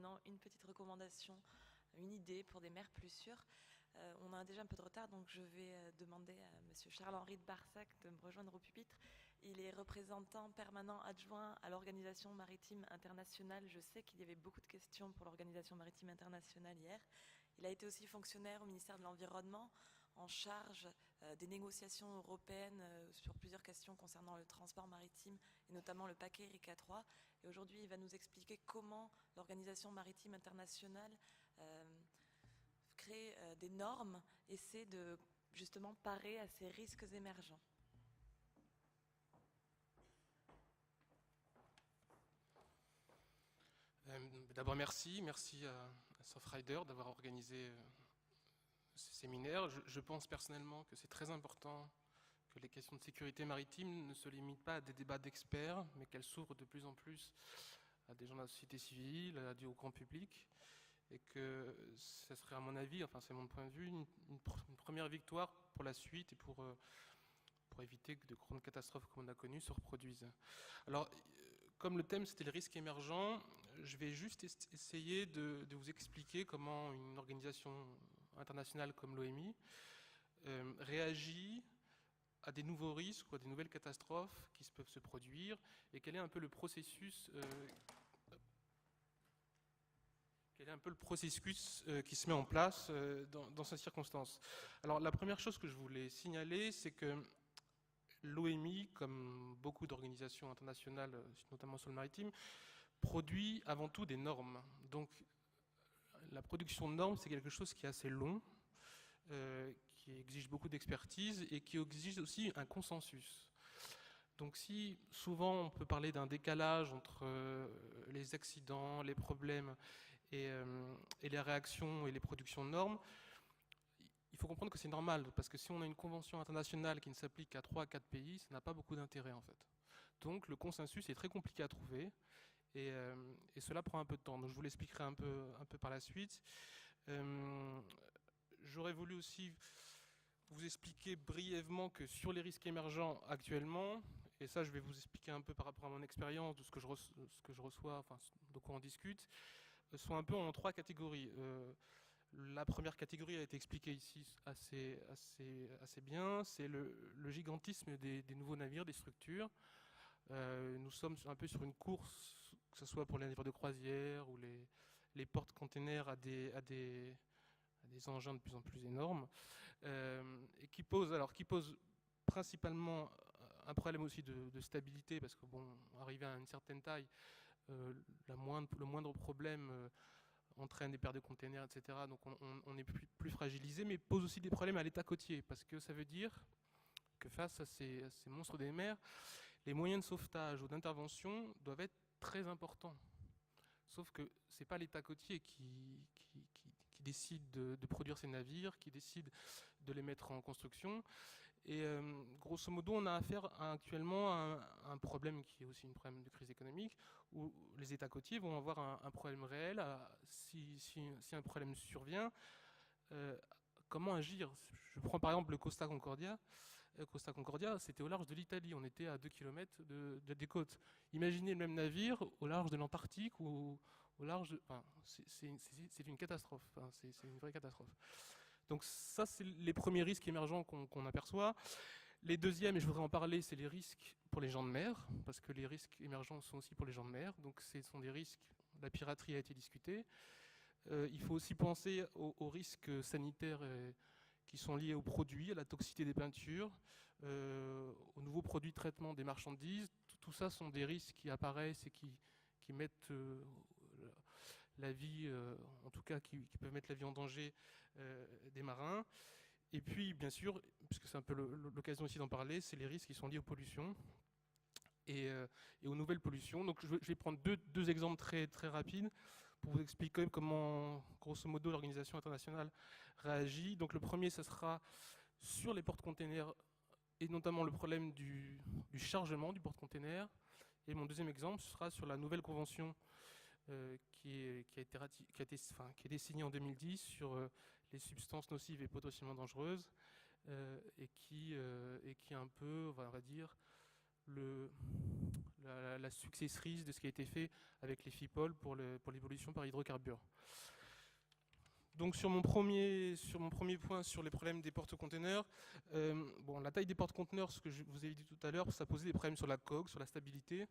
maintenant une petite recommandation, une idée pour des mers plus sûres. On a déjà un peu de retard, donc je vais demander à Monsieur Charles-Henri de Barsac de me rejoindre au pupitre. Il est représentant permanent adjoint à l'Organisation maritime internationale. Je sais qu'il y avait beaucoup de questions pour l'Organisation maritime internationale hier. Il a été aussi fonctionnaire au ministère de l'Environnement, en charge des négociations européennes sur plusieurs questions concernant le transport maritime et notamment le paquet Erika III. Et aujourd'hui, il va nous expliquer comment l'Organisation maritime internationale crée des normes, essaie de justement parer à ces risques émergents. D'abord, merci à Surfrider d'avoir organisé ce séminaire. Je pense personnellement que c'est très important que les questions de sécurité maritime ne se limitent pas à des débats d'experts, mais qu'elles s'ouvrent de plus en plus à des gens de la société civile, au grand public, et que ça serait à mon avis, enfin c'est mon point de vue, une première victoire pour la suite et pour éviter que de grandes catastrophes comme on a connues se reproduisent. Alors, comme le thème c'était le risque émergent, je vais juste essayer de vous expliquer comment une organisation internationale comme l'OMI réagit à des nouveaux risques ou à des nouvelles catastrophes qui peuvent se produire et quel est un peu le processus qui se met en place dans ces circonstances. Alors la première chose que je voulais signaler, c'est que l'OMI, comme beaucoup d'organisations internationales, notamment sur le maritime, produit avant tout des normes. Donc la production de normes, c'est quelque chose qui est assez long, qui exige beaucoup d'expertise et qui exige aussi un consensus. Donc si souvent on peut parler d'un décalage entre les accidents, les problèmes et les réactions et les productions de normes, il faut comprendre que c'est normal, parce que si on a une convention internationale qui ne s'applique qu'à 3 à 4 pays, ça n'a pas beaucoup d'intérêt en fait. Donc le consensus est très compliqué à trouver, et cela prend un peu de temps. Donc je vous l'expliquerai un peu par la suite. J'aurais voulu aussi vous expliquer brièvement que sur les risques émergents actuellement, et ça je vais vous expliquer un peu par rapport à mon expérience, de ce que je reçois, enfin de quoi on discute, sont un peu en 3 catégories. La première catégorie a été expliquée ici assez bien, c'est le gigantisme des nouveaux navires, des structures. Nous sommes un peu sur une course, que ce soit pour les navires de croisière ou les porte-containers à des engins de plus en plus énormes, et qui pose principalement un problème aussi de stabilité, parce que bon, arrivé à une certaine taille, le moindre problème entraîne des pertes de containers, etc. Donc on est plus fragilisé, mais pose aussi des problèmes à l'état côtier, parce que ça veut dire que face à ces monstres des mers, les moyens de sauvetage ou d'intervention doivent être très importants. Sauf que ce n'est pas l'État côtier qui décide de produire ces navires, qui décide de les mettre en construction. Et grosso modo, on a affaire actuellement à un problème qui est aussi un problème de crise économique, où les États côtiers vont avoir un problème réel. Si un problème survient, comment agir? Je prends par exemple le Costa Concordia. Costa Concordia, c'était au large de l'Italie. On était à 2 km des côtes. Imaginez le même navire au large de l'Antarctique ou au large de... Enfin, c'est une catastrophe. Enfin, c'est une vraie catastrophe. Donc ça, c'est les premiers risques émergents qu'on aperçoit. Les deuxièmes, et je voudrais en parler, c'est les risques pour les gens de mer, parce que les risques émergents sont aussi pour les gens de mer. Donc ce sont des risques... La piraterie a été discutée. Il faut aussi penser aux risques sanitaires qui sont liés aux produits, à la toxicité des peintures, aux nouveaux produits de traitement des marchandises. Tout ça sont des risques qui apparaissent et qui mettent la vie, en tout cas qui peuvent mettre la vie en danger des marins. Et puis, bien sûr, puisque c'est un peu l'occasion aussi d'en parler, c'est les risques qui sont liés aux pollutions et aux nouvelles pollutions. Donc je vais prendre deux exemples très rapides pour vous expliquer comment, grosso modo, l'organisation internationale réagit. Donc le premier, ce sera sur les porte-containers et notamment le problème du chargement du porte-container. Et mon deuxième exemple, ce sera sur la nouvelle convention qui a été signée en 2010 sur les substances nocives et potentiellement dangereuses et qui est un peu, on va dire, la successrice de ce qui a été fait avec les FIPOL pour l'évolution par hydrocarbures. Donc sur mon premier point sur les problèmes des porte-conteneurs, la taille des porte-conteneurs, ce que je vous ai dit tout à l'heure, ça posait des problèmes sur la coque, sur la stabilité.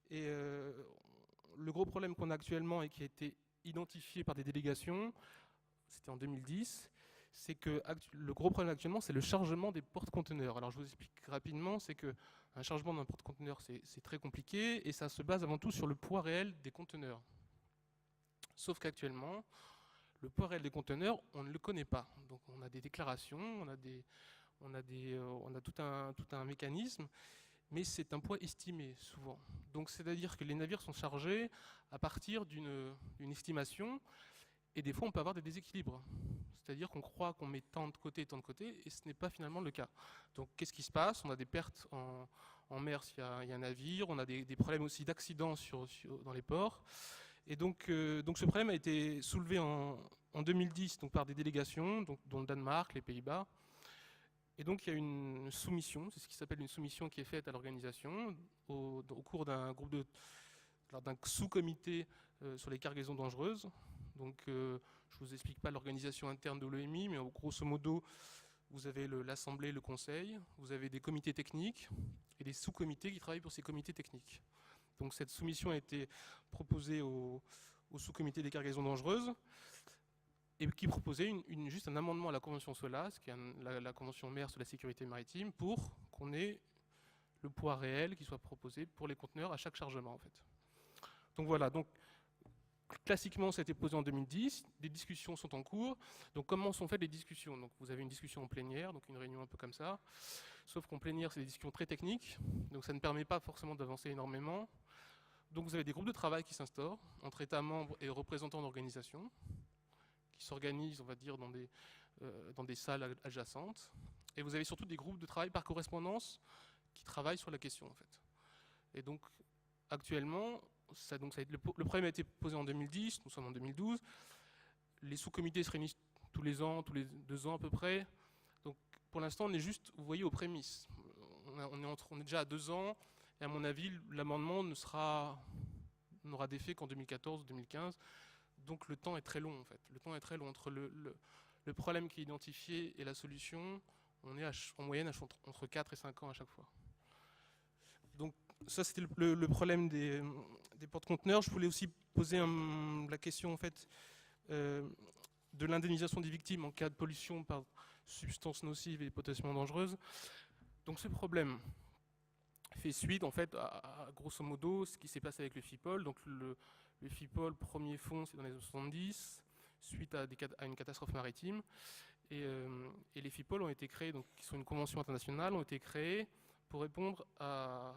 Et le gros problème qu'on a actuellement et qui a été identifié par des délégations, c'était en 2010, c'est que le gros problème actuellement, c'est le chargement des porte-conteneurs. Alors je vous explique rapidement, c'est qu'un chargement d'un porte-conteneur, c'est très compliqué et ça se base avant tout sur le poids réel des conteneurs. Sauf qu'actuellement, le poids réel des conteneurs, on ne le connaît pas. Donc on a des déclarations, on a tout un mécanisme, mais c'est un poids estimé souvent. Donc c'est-à-dire que les navires sont chargés à partir d'une estimation, et des fois on peut avoir des déséquilibres. C'est-à-dire qu'on croit qu'on met tant de côté, et ce n'est pas finalement le cas. Donc qu'est-ce qui se passe? On a des pertes en mer s'il y a un navire, on a des problèmes aussi d'accidents dans les ports. Et donc ce problème a été soulevé en 2010 donc par des délégations, dont le Danemark, les Pays-Bas. Et donc il y a une soumission, c'est ce qui s'appelle une soumission qui est faite à l'organisation au cours d'un sous-comité sur les cargaisons dangereuses. Donc je ne vous explique pas l'organisation interne de l'OMI, mais grosso modo, vous avez l'Assemblée, le Conseil, vous avez des comités techniques et des sous-comités qui travaillent pour ces comités techniques. Donc cette soumission a été proposée au sous-comité des cargaisons dangereuses et qui proposait juste un amendement à la Convention SOLAS, qui est la Convention mer sur la sécurité maritime, pour qu'on ait le poids réel qui soit proposé pour les conteneurs à chaque chargement en fait. Donc voilà, donc classiquement ça a été posé en 2010, des discussions sont en cours. Donc comment sont faites les discussions? Donc vous avez une discussion en plénière, donc une réunion un peu comme ça, sauf qu'en plénière c'est des discussions très techniques, donc ça ne permet pas forcément d'avancer énormément. Donc vous avez des groupes de travail qui s'instaurent entre États membres et représentants d'organisations, qui s'organisent, on va dire, dans des salles adjacentes. Et vous avez surtout des groupes de travail par correspondance qui travaillent sur la question en fait. Et donc actuellement, le problème a été posé en 2010, nous sommes en 2012. Les sous-comités se réunissent tous les ans, tous les 2 ans à peu près. Donc pour l'instant, on est juste, vous voyez, aux prémices. On est déjà à 2 ans, et à mon avis, l'amendement n'aura d'effet qu'en 2014 ou 2015. Donc le temps est très long en fait. Le temps est très long entre le problème qui est identifié et la solution. On est en moyenne entre 4 et 5 ans à chaque fois. Donc ça c'était le problème des porte-conteneurs. Je voulais aussi poser la question en fait de l'indemnisation des victimes en cas de pollution par substances nocives et potentiellement dangereuses. Donc ce problème fait suite en fait à grosso modo ce qui s'est passé avec le FIPOL. Donc le FIPOL, premier fonds, c'est dans les années 70, suite à une catastrophe maritime. Et les FIPOL ont été créés, donc, qui sont une convention internationale, ont été créés pour répondre à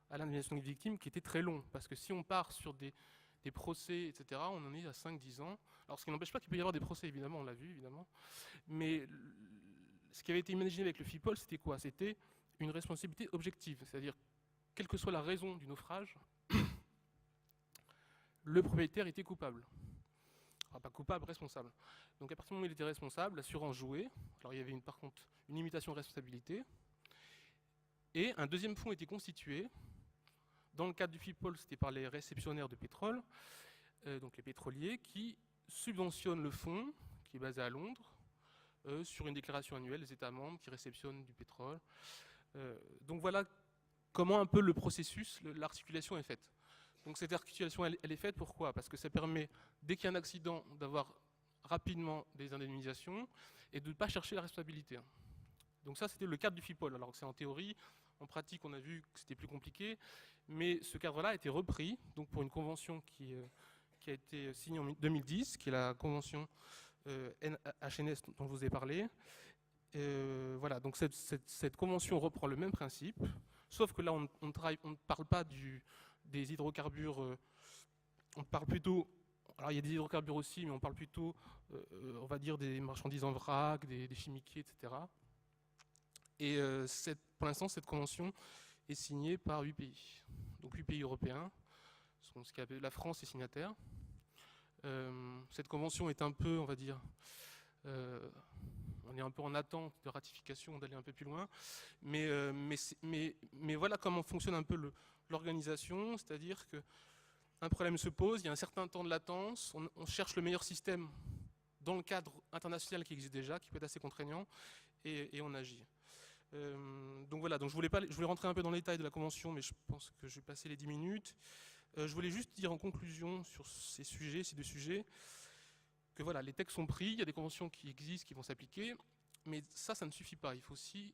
l'indemnisation des victimes qui était très long. Parce que si on part sur des procès, etc., on en est à 5-10 ans. Alors ce qui n'empêche pas qu'il peut y avoir des procès, évidemment, on l'a vu, évidemment. Mais ce qui avait été imaginé avec le FIPOL, c'était quoi? C'était une responsabilité objective. C'est-à-dire, quelle que soit la raison du naufrage, le propriétaire était coupable. Enfin, pas coupable, responsable. Donc à partir du moment où il était responsable, l'assurance jouait. Alors il y avait par contre une limitation de responsabilité. Et un deuxième fonds était constitué. Dans le cadre du FIPOL, c'était par les réceptionnaires de pétrole, donc les pétroliers, qui subventionnent le fonds, qui est basé à Londres, sur une déclaration annuelle des États membres qui réceptionnent du pétrole. Donc voilà comment un peu le processus, l'articulation est faite. Donc cette articulation, elle est faite pourquoi? Parce que ça permet, dès qu'il y a un accident, d'avoir rapidement des indemnisations et de ne pas chercher la responsabilité. Donc ça, c'était le cadre du FIPOL. Alors que c'est en théorie, en pratique, on a vu que c'était plus compliqué, mais ce cadre-là a été repris donc pour une convention qui a été signée en 2010, qui est la convention HNS dont je vous ai parlé. Voilà, donc cette convention reprend le même principe, sauf que là, on ne parle pas des hydrocarbures, on parle plutôt, alors il y a des hydrocarbures aussi, mais on parle plutôt, on va dire, des marchandises en vrac, des chimiquiers, etc. Et pour l'instant, cette convention est signée par 8 pays. Donc 8 pays européens, la France est signataire. Cette convention est un peu, on va dire, On est un peu en attente de ratification, d'aller un peu plus loin. Mais voilà comment fonctionne un peu l'organisation, c'est-à-dire qu'un problème se pose, il y a un certain temps de latence, on cherche le meilleur système dans le cadre international qui existe déjà, qui peut être assez contraignant, et on agit. Donc voilà, donc je voulais rentrer un peu dans les détails de la convention, mais je pense que je vais passer les 10 minutes. Je voulais juste dire en conclusion sur ces deux sujets, que voilà, les textes sont pris, il y a des conventions qui existent, qui vont s'appliquer, mais ça ne suffit pas. Il faut aussi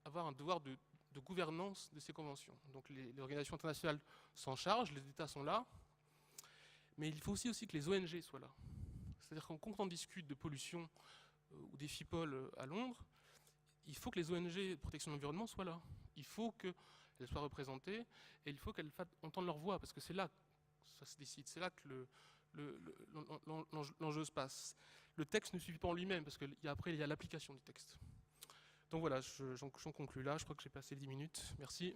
avoir un devoir de gouvernance de ces conventions. Donc les organisations internationales s'en chargent, les États sont là, mais il faut aussi que les ONG soient là. C'est-à-dire quand on discute de pollution ou des FIPOL à Londres, il faut que les ONG de protection de l'environnement soient là. Il faut qu'elles soient représentées et il faut qu'elles entendent leur voix, parce que c'est là que ça se décide, c'est là que l'enjeu se passe. Le texte ne suffit pas en lui-même, parce qu'après il y a l'application du texte. Donc voilà, j'en conclus là, je crois que j'ai passé 10 minutes. Merci.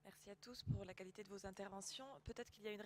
Merci à tous pour la qualité de vos interventions. Peut-être qu'il y a une